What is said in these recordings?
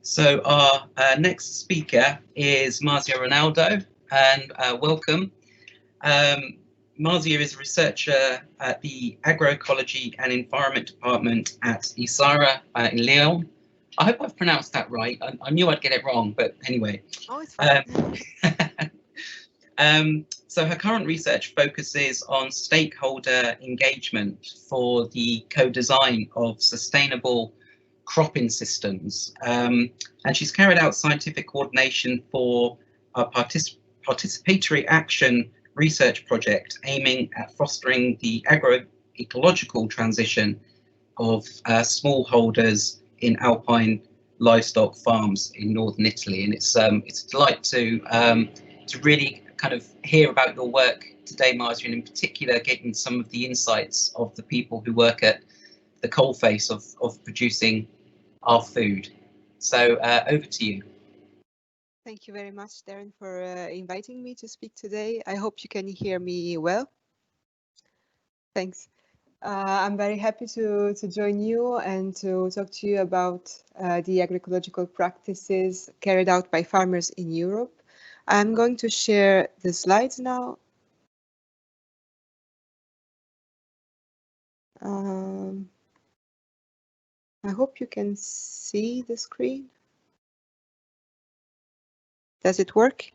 So our next speaker is Marzia Ranaldo, and welcome. Marzia is a researcher at the Agroecology and Environment Department at ISARA in Lyon. I hope I've pronounced that right. I knew I'd get it wrong, but anyway. Oh, it's fine. So her current research focuses on stakeholder engagement for the co-design of sustainable cropping systems, and she's carried out scientific coordination for a participatory action research project aiming at fostering the agroecological transition of smallholders in alpine livestock farms in northern Italy. And it's a delight to really kind of hear about your work today, Marzia, and in particular getting some of the insights of the people who work at the coalface of producing our food. So over to you. Thank you very much, Darren, for inviting me to speak today. I hope you can hear me well. Thanks. I'm very happy to join you and to talk to you about the agroecological practices carried out by farmers in Europe. I'm going to share the slides now. I hope you can see the screen. Does it work?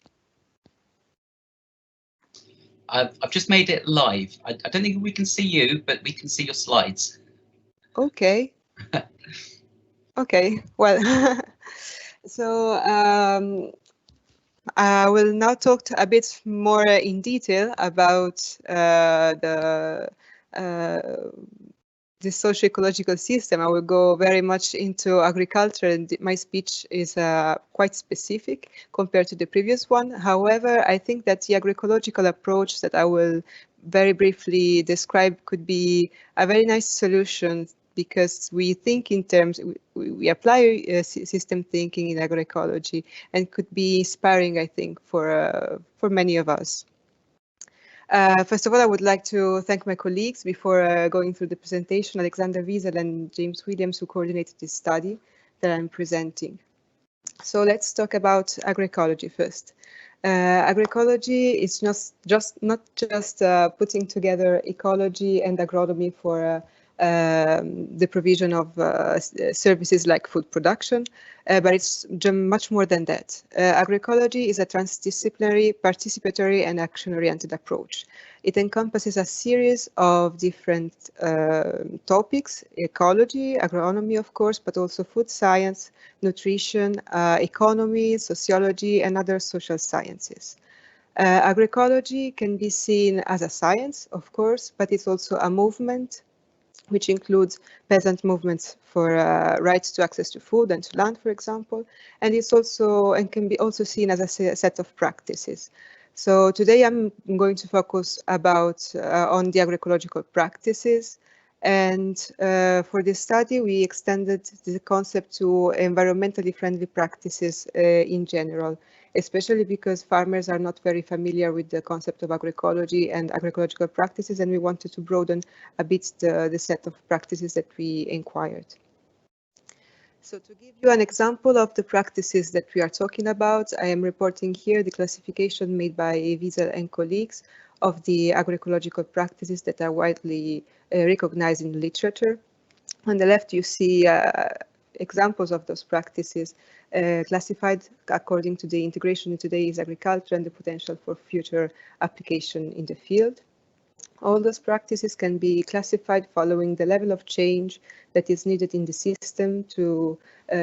I've just made it live. I don't think we can see you, but we can see your slides. Okay. Okay, well, so I will now talk a bit more in detail about the socio-ecological system. I will go very much into agriculture, and my speech is quite specific compared to the previous one. However, I think that the agroecological approach that I will very briefly describe could be a very nice solution, because we think in terms, we apply system thinking in agroecology, and could be inspiring, I think, for many of us. First of all, I would like to thank my colleagues before going through the presentation, Alexander Wiesel and James Williams, who coordinated this study that I'm presenting. So let's talk about agroecology first. Agroecology is not just putting together ecology and agronomy for the provision of services like food production, but it's much more than that. Agroecology is a transdisciplinary, participatory, and action-oriented approach. It encompasses a series of different topics: ecology, agronomy, of course, but also food science, nutrition, economy, sociology, and other social sciences. Agroecology can be seen as a science, of course, but it's also a movement, which includes peasant movements for rights to access to food and to land, for example, and it's also can be also seen as a set of practices. So today I'm going to focus on the agroecological practices, and for this study we extended the concept to environmentally friendly practices in general, especially because farmers are not very familiar with the concept of agroecology and agroecological practices, and we wanted to broaden a bit the set of practices that we inquired. So to give you an example of the practices that we are talking about, I am reporting here the classification made by Wiesel and colleagues of the agroecological practices that are widely recognized in the literature. On the left, you see examples of those practices classified according to the integration in today's agriculture and the potential for future application in the field. All those practices can be classified following the level of change that is needed in the system to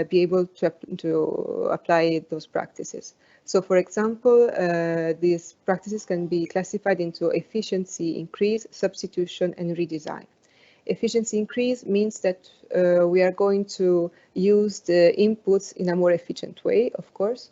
be able to apply those practices. So, for example, these practices can be classified into efficiency increase, substitution, and redesign. Efficiency increase means that we are going to use the inputs in a more efficient way, of course.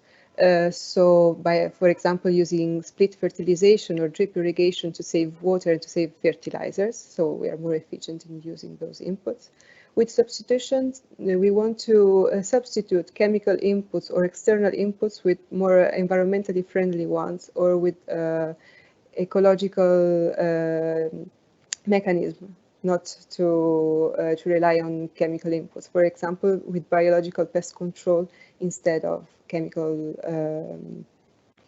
So by, for example, using split fertilization or drip irrigation to save water and to save fertilizers. So we are more efficient in using those inputs. With substitutions, we want to substitute chemical inputs or external inputs with more environmentally friendly ones, or with ecological mechanism. not to rely on chemical inputs. For example, with biological pest control instead of chemical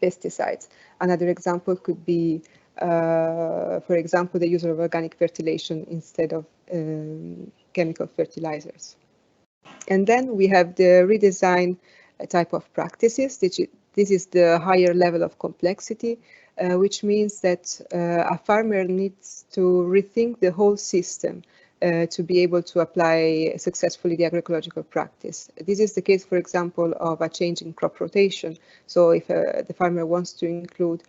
pesticides. Another example could be, for example, the use of organic fertilization instead of chemical fertilizers. And then we have the redesign type of practices. This is the higher level of complexity, which means that a farmer needs to rethink the whole system to be able to apply successfully the agroecological practice. This is the case, for example, of a change in crop rotation. So if the farmer wants to include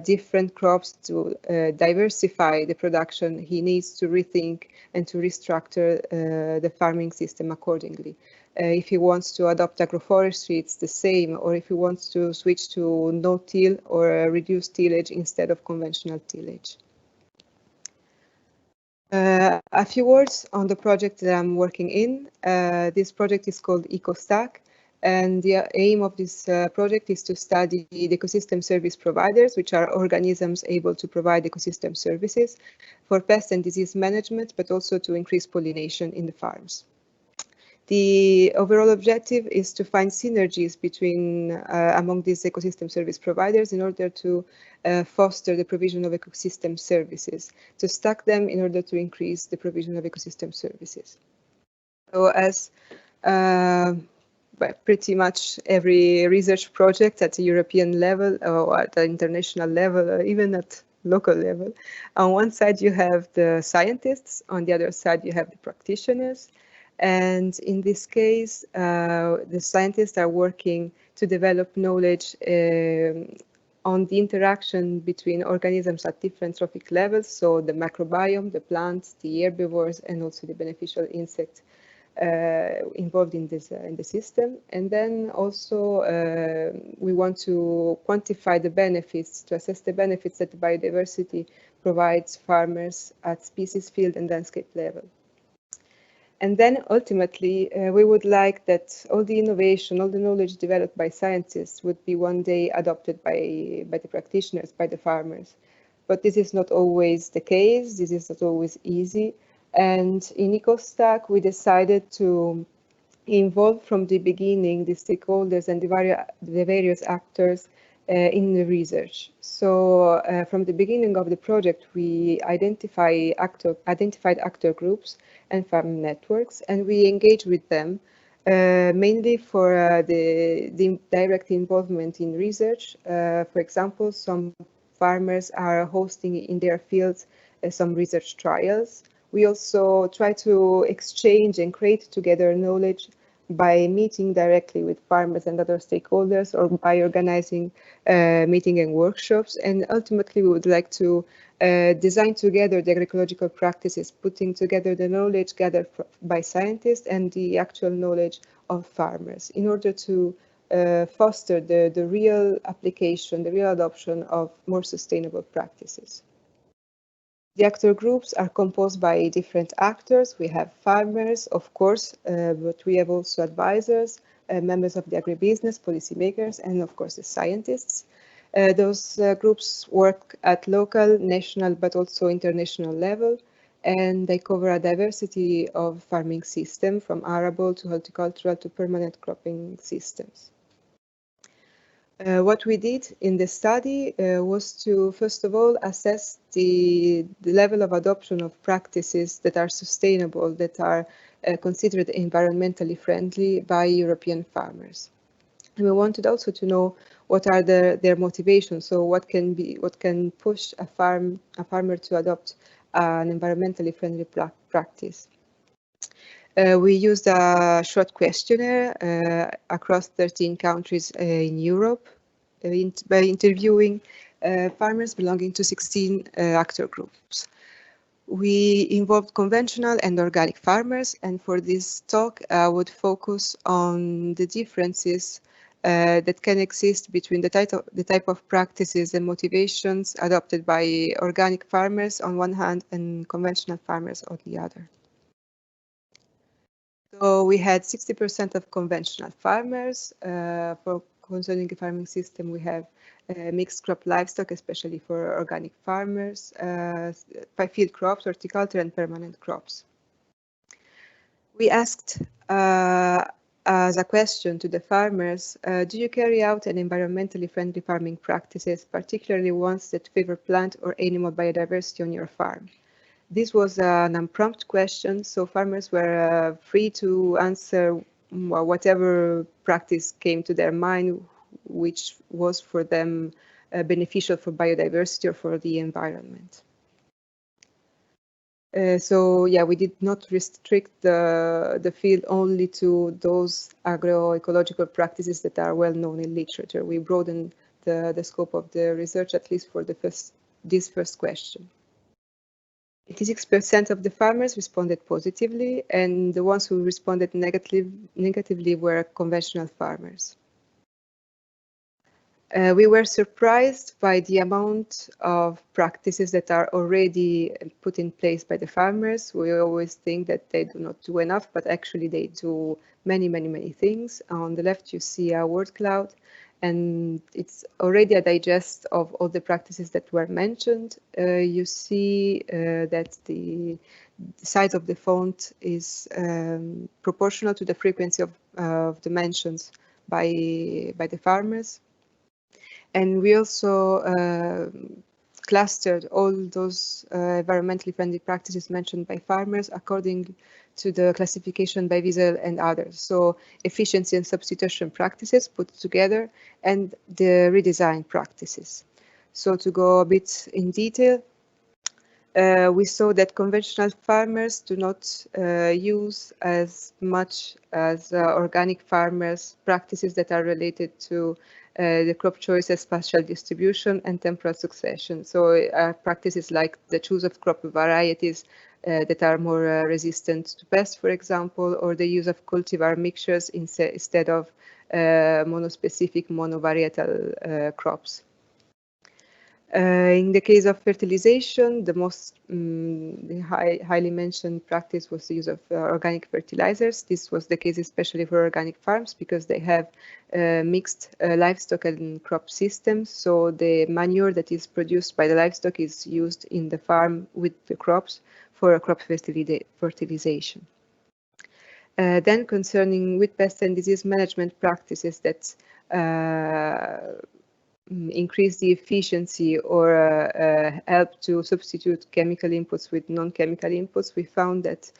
different crops to diversify the production, he needs to rethink and to restructure the farming system accordingly. If he wants to adopt agroforestry, it's the same, or if he wants to switch to no-till or reduced tillage instead of conventional tillage. A few words on the project that I'm working in. This project is called EcoStack, and the aim of this project is to study the ecosystem service providers, which are organisms able to provide ecosystem services for pest and disease management, but also to increase pollination in the farms. The overall objective is to find synergies between among these ecosystem service providers in order to foster the provision of ecosystem services, to stack them in order to increase the provision of ecosystem services. So as pretty much every research project at the European level or at the international level, or even at local level, on one side you have the scientists, on the other side you have the practitioners. And in this case, the scientists are working to develop knowledge on the interaction between organisms at different trophic levels, so the microbiome, the plants, the herbivores, and also the beneficial insects involved in this in the system. And then also we want to quantify the benefits, to assess the benefits that biodiversity provides farmers at species, field, and landscape level. And then ultimately, we would like that all the innovation, all the knowledge developed by scientists would be one day adopted by the practitioners, by the farmers. But this is not always the case. This is not always easy. And in EcoStack, we decided to involve from the beginning the stakeholders and the various actors in the research. So from the beginning of the project, we identified actor groups and farm networks, and we engage with them mainly for the direct involvement in research. For example, some farmers are hosting in their fields some research trials. We also try to exchange and create together knowledge by meeting directly with farmers and other stakeholders, or by organizing meeting and workshops. And ultimately, we would like to design together the agroecological practices, putting together the knowledge gathered by scientists and the actual knowledge of farmers in order to foster the real application, the real adoption of more sustainable practices. The actor groups are composed by different actors. We have farmers, of course, but we have also advisors, members of the agribusiness, policymakers, and of course the scientists. Those groups work at local, national, but also international level, and they cover a diversity of farming systems, from arable to horticultural to permanent cropping systems. What we did in the study was to, first of all, assess the level of adoption of practices that are sustainable, that are considered environmentally friendly by European farmers. And we wanted also to know what are their motivations. So what can push a farmer to adopt an environmentally friendly practice. We used a short questionnaire across 13 countries in Europe by interviewing farmers belonging to 16 actor groups. We involved conventional and organic farmers, and for this talk I would focus on the differences that can exist between the type of practices and motivations adopted by organic farmers on one hand and conventional farmers on the other. So we had 60% of conventional farmers. For concerning the farming system, we have mixed crop livestock, especially for organic farmers, field crops, horticulture, and permanent crops. We asked as a question to the farmers, do you carry out an environmentally friendly farming practices, particularly ones that favor plant or animal biodiversity on your farm? This was an unprompted question, so farmers were free to answer whatever practice came to their mind, which was for them beneficial for biodiversity or for the environment. So yeah, we did not restrict the field only to those agroecological practices that are well known in literature. We broadened the scope of the research, at least for this first question. 86% of the farmers responded positively, and the ones who responded negatively were conventional farmers. We were surprised by the amount of practices that are already put in place by the farmers. We always think that they do not do enough, but actually they do many things. On the left, you see a word cloud, and it's already a digest of all the practices that were mentioned. You see that the size of the font is proportional to the frequency of the mentions by the farmers. And we also clustered all those environmentally friendly practices mentioned by farmers according to the classification by Wiesel and others. So efficiency and substitution practices put together and the redesign practices. So to go a bit in detail, we saw that conventional farmers do not use as much as organic farmers practices that are related to the crop choices, spatial distribution, and temporal succession. So practices like the choose of crop varieties that are more resistant to pests, for example, or the use of cultivar mixtures instead of monospecific monovarietal crops. In the case of fertilization, the most highly mentioned practice was the use of organic fertilizers. This was the case especially for organic farms because they have mixed livestock and crop systems. So the manure that is produced by the livestock is used in the farm with the crops for crop fertilization. Then concerning weed pest and disease management practices that increase the efficiency or help to substitute chemical inputs with non-chemical inputs, we found that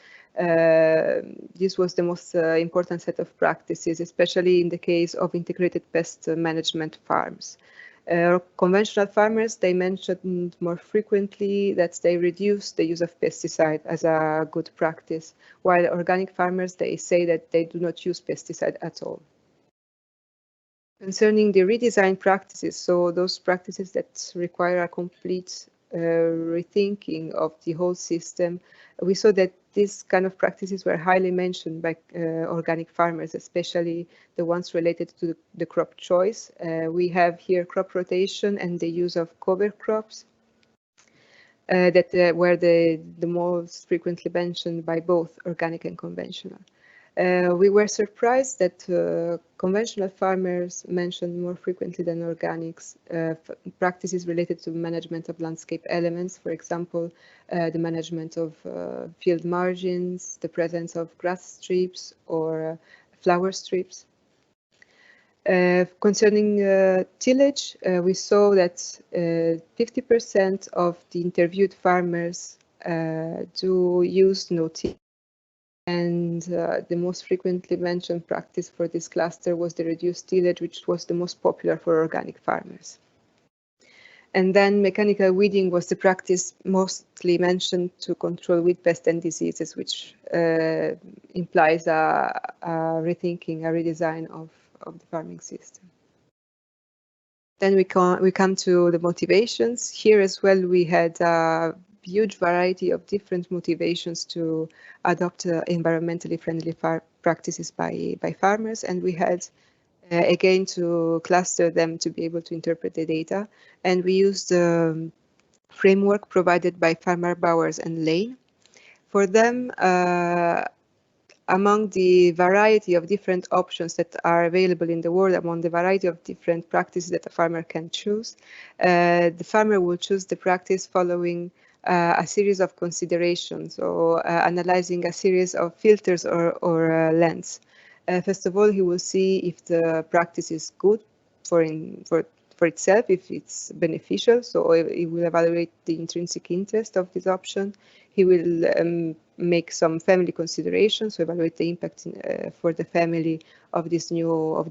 this was the most important set of practices, especially in the case of integrated pest management farms. Conventional farmers, they mentioned more frequently that they reduce the use of pesticide as a good practice, while organic farmers, they say that they do not use pesticide at all. Concerning the redesign practices, so those practices that require a complete rethinking of the whole system, we saw that these kind of practices were highly mentioned by organic farmers, especially the ones related to the crop choice. We have here crop rotation and the use of cover crops that were the most frequently mentioned by both organic and conventional. We were surprised that conventional farmers mentioned more frequently than organics practices related to management of landscape elements, for example, the management of field margins, the presence of grass strips or flower strips. Concerning tillage, we saw that 50% of the interviewed farmers do use no-till. And the most frequently mentioned practice for this cluster was the reduced tillage, which was the most popular for organic farmers. And then mechanical weeding was the practice mostly mentioned to control weed pests and diseases, which implies a rethinking, a redesign of the farming system. Then we come to the motivations. Here as well, we had a huge variety of different motivations to adopt environmentally friendly practices by farmers, and we had again to cluster them to be able to interpret the data, and we used the framework provided by Farmer Bowers and Lane. For them, among the variety of different options that are available in the world, among the variety of different practices that a farmer can choose, the farmer will choose the practice following a series of considerations, or analyzing a series of filters or lens. First of all, he will see if the practice is good for itself, if it's beneficial. So he will evaluate the intrinsic interest of this option. He will make some family considerations, so evaluate the impact for the family of the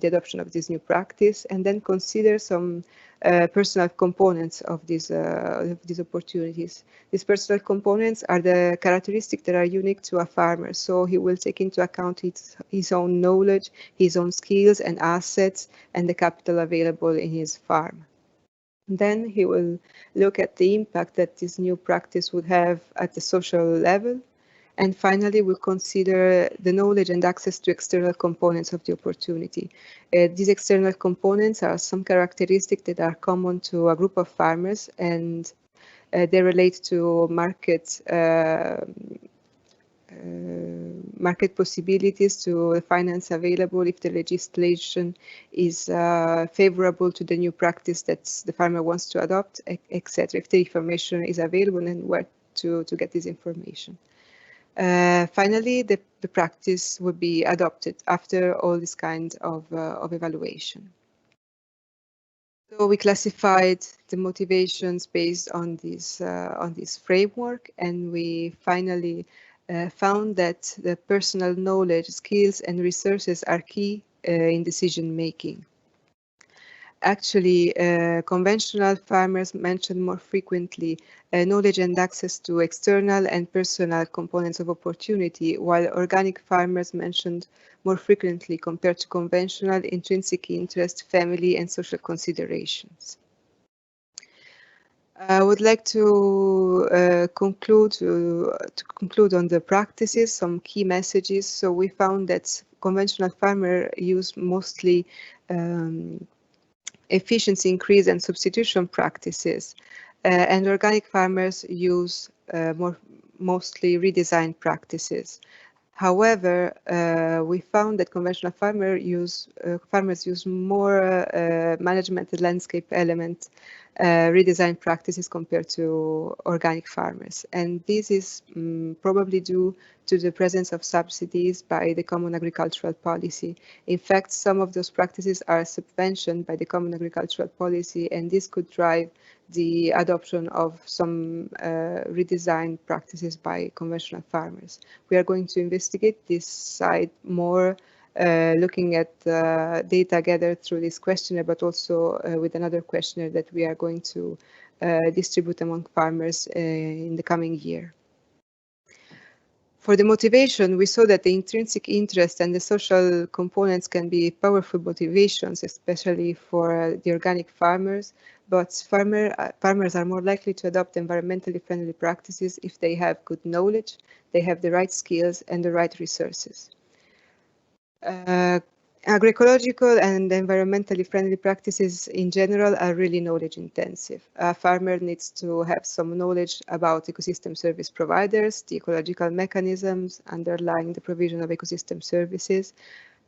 adoption of this new practice, and then consider some personal components of these opportunities. These personal components are the characteristics that are unique to a farmer. So he will take into account his own knowledge, his own skills and assets, and the capital available in his farm. Then he will look at the impact that this new practice would have at the social level. And finally, we'll consider the knowledge and access to external components of the opportunity. These external components are some characteristics that are common to a group of farmers, and they relate to market possibilities, to finance available, if the legislation is favorable to the new practice that the farmer wants to adopt, etc. If the information is available and where to get this information. Finally, the practice will be adopted after all this kind of evaluation. So we classified the motivations based on this framework, and we finally found that the personal knowledge, skills, and resources are key in decision making. Actually, conventional farmers mention more frequently knowledge and access to external and personal components of opportunity, while organic farmers mentioned more frequently compared to conventional intrinsic interest, family, and social considerations. I would like to conclude on the practices, some key messages. So we found that conventional farmers use mostly efficiency increase and substitution practices, and organic farmers use mostly redesign practices. However, we found that conventional farmers use more management and landscape element redesign practices compared to organic farmers. And this is probably due to the presence of subsidies by the Common Agricultural Policy. In fact, some of those practices are subventioned by the Common Agricultural Policy, and this could drive the adoption of some redesigned practices by conventional farmers. We are going to investigate this side more, looking at data gathered through this questionnaire, but also with another questionnaire that we are going to distribute among farmers in the coming year. For the motivation, we saw that the intrinsic interest and the social components can be powerful motivations, especially for the organic farmers, but farmers are more likely to adopt environmentally friendly practices if they have good knowledge, they have the right skills and the right resources. Agroecological and environmentally friendly practices in general are really knowledge intensive. A farmer needs to have some knowledge about ecosystem service providers, the ecological mechanisms underlying the provision of ecosystem services.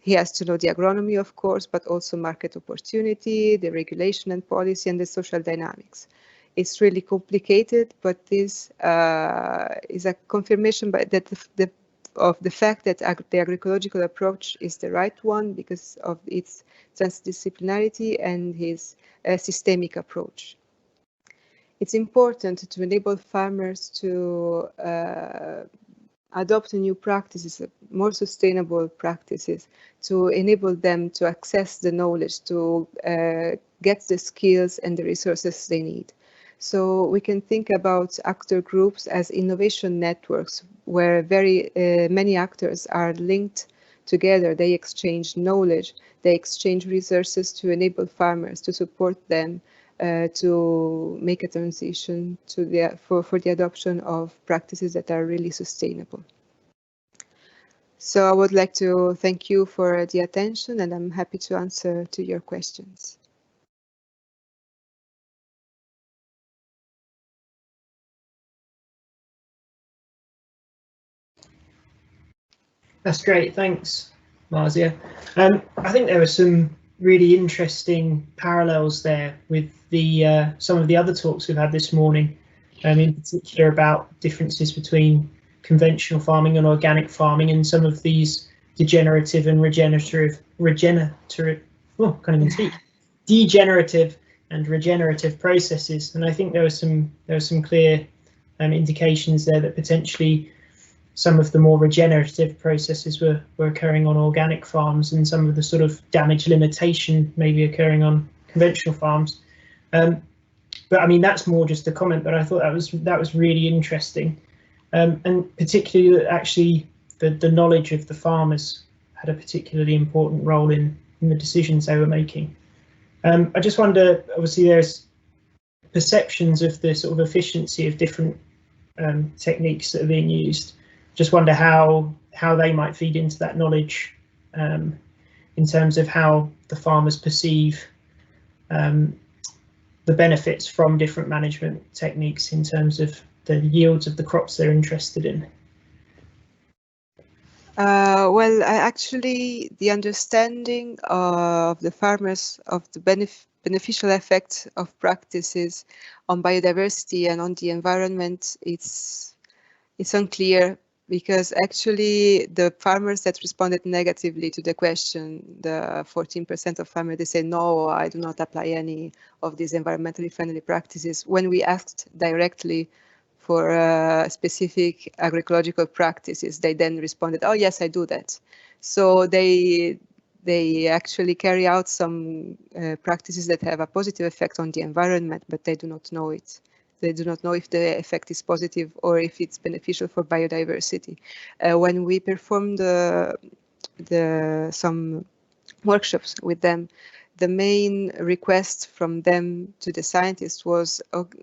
He has to know the agronomy, of course, but also market opportunity, the regulation and policy, and the social dynamics. It's really complicated, but this is a confirmation of the fact that the agroecological approach is the right one because of its transdisciplinarity and his systemic approach. It's important to enable farmers to adopt new practices, more sustainable practices, to enable them to access the knowledge, to get the skills and the resources they need. So we can think about actor groups as innovation networks where very many actors are linked together. They exchange knowledge, they exchange resources to enable farmers, to support them to make a transition to for the adoption of practices that are really sustainable. So I would like to thank you for the attention, and I'm happy to answer to your questions. That's great, thanks, Marzia. I think there were some really interesting parallels there with the some of the other talks we've had this morning, in particular about differences between conventional farming and organic farming, and some of these degenerative and degenerative and regenerative processes. And I think there were some clear indications there that potentially some of the more regenerative processes were occurring on organic farms, and some of the sort of damage limitation maybe occurring on conventional farms. But I mean, that's more just a comment, but I thought that was really interesting, and particularly that actually the knowledge of the farmers had a particularly important role in the decisions they were making. I just wonder, obviously there's perceptions of the sort of efficiency of different techniques that are being used. Just wonder how they might feed into that knowledge, in terms of how the farmers perceive the benefits from different management techniques in terms of the yields of the crops they're interested in. Well, actually, the understanding of the farmers of the beneficial effects of practices on biodiversity and on the environment, it's unclear, because actually the farmers that responded negatively to the question, the 14% of farmers, they say, no, I do not apply any of these environmentally friendly practices. When we asked directly for specific agroecological practices, they then responded, oh yes, I do that. So they actually carry out some practices that have a positive effect on the environment, but they do not know it. They do not know if the effect is positive or if it's beneficial for biodiversity. When we performed some workshops with them, the main request from them to the scientists was,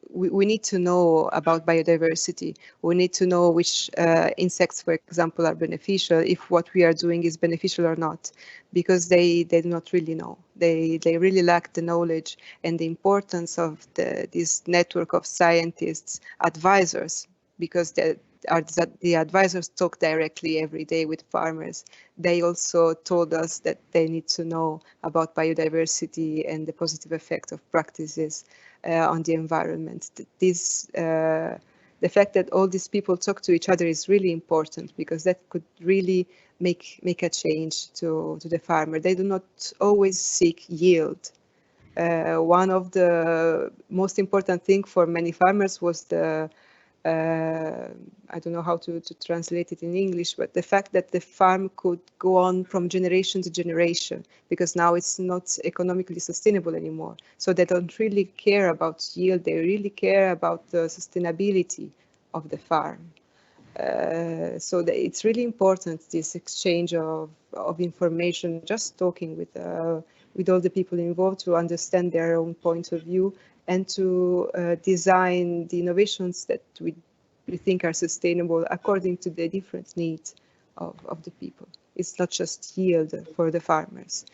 we need to know about biodiversity. We need to know which insects, for example, are beneficial, if what we are doing is beneficial or not, because they do not really know. They really lack the knowledge and the importance of this network of scientists, advisors, because the advisors talk directly every day with farmers. They also told us that they need to know about biodiversity and the positive effect of practices on the environment. The fact that all these people talk to each other is really important, because that could really make a change to the farmer. They do not always seek yield. One of the most important things for many farmers was the I don't know how to translate it in English, but the fact that the farm could go on from generation to generation, because now it's not economically sustainable anymore. So they don't really care about yield, they really care about the sustainability of the farm. So it's really important, this exchange of information, just talking with all the people involved to understand their own point of view, and to design the innovations that we think are sustainable according to the different needs of the people. It's not just yield for the farmers.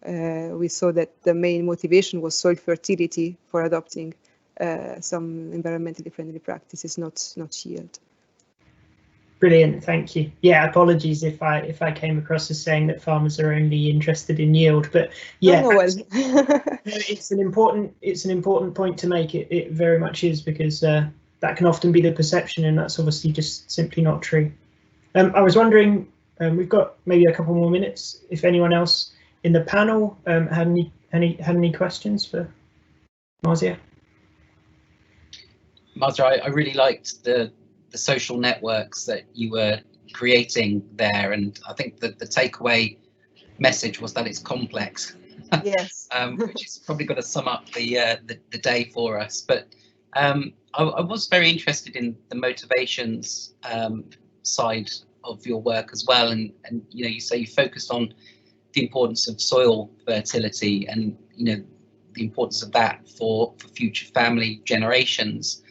We saw that the main motivation was soil fertility for adopting some environmentally friendly practices, not yield. Brilliant, thank you. Yeah, apologies if I came across as saying that farmers are only interested in yield, but yeah, well. it's an important point to make. It very much is, because that can often be the perception, and that's obviously just simply not true. I was wondering, we've got maybe a couple more minutes, if anyone else in the panel had any questions for Marzia. Marzia, I really liked the social networks that you were creating there, and I think that the takeaway message was that it's complex. Yes. Which is probably going to sum up the day for us. But I was very interested in the motivations side of your work as well, and you say you focused on the importance of soil fertility, and the importance of that for future family generations.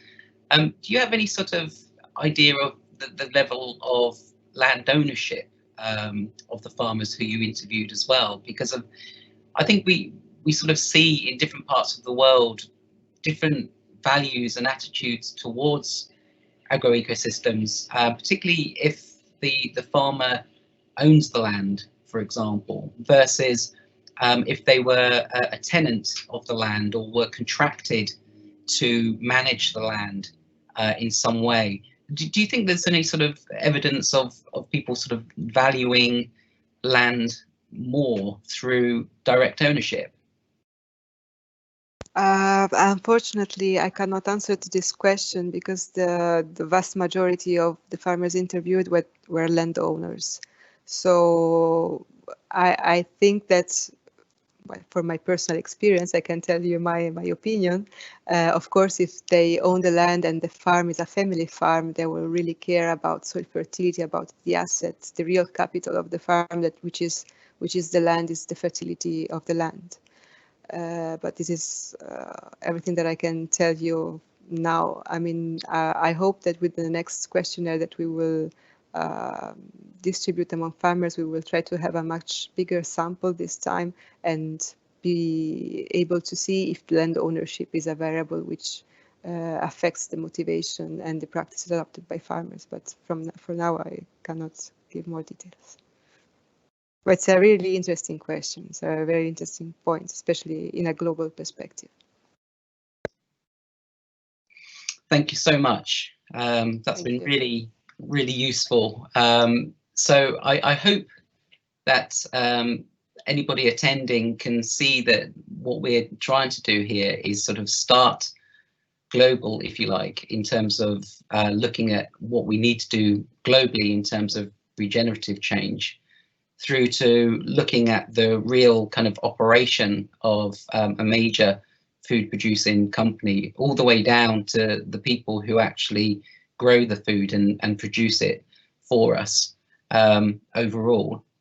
Do you have any sort of idea of the level of land ownership of the farmers who you interviewed as well? Because I think we sort of see in different parts of the world different values and attitudes towards agroecosystems, particularly if the farmer owns the land, for example, versus if they were a tenant of the land or were contracted to manage the land in some way. Do you think there's any sort of evidence of people sort of valuing land more through direct ownership? Unfortunately, I cannot answer to this question because the vast majority of the farmers interviewed were landowners. So I think that, well, from my personal experience, I can tell you my opinion. Of course, if they own the land and the farm is a family farm, they will really care about soil fertility, about the assets, the real capital of the farm, which is the land, is the fertility of the land. But this is everything that I can tell you now. I mean, I hope that with the next questionnaire that we will distribute among farmers, we will try to have a much bigger sample this time and be able to see if land ownership is a variable which affects the motivation and the practices adopted by farmers. But for now, I cannot give more details. But it's a really interesting question. It's a very interesting point, especially in a global perspective. Thank you so much. That's been really, really useful. So I hope that anybody attending can see that what we're trying to do here is sort of start global, if you like, in terms of looking at what we need to do globally in terms of regenerative change, through to looking at the real kind of operation of a major food producing company, all the way down to the people who actually grow the food and produce it for us overall.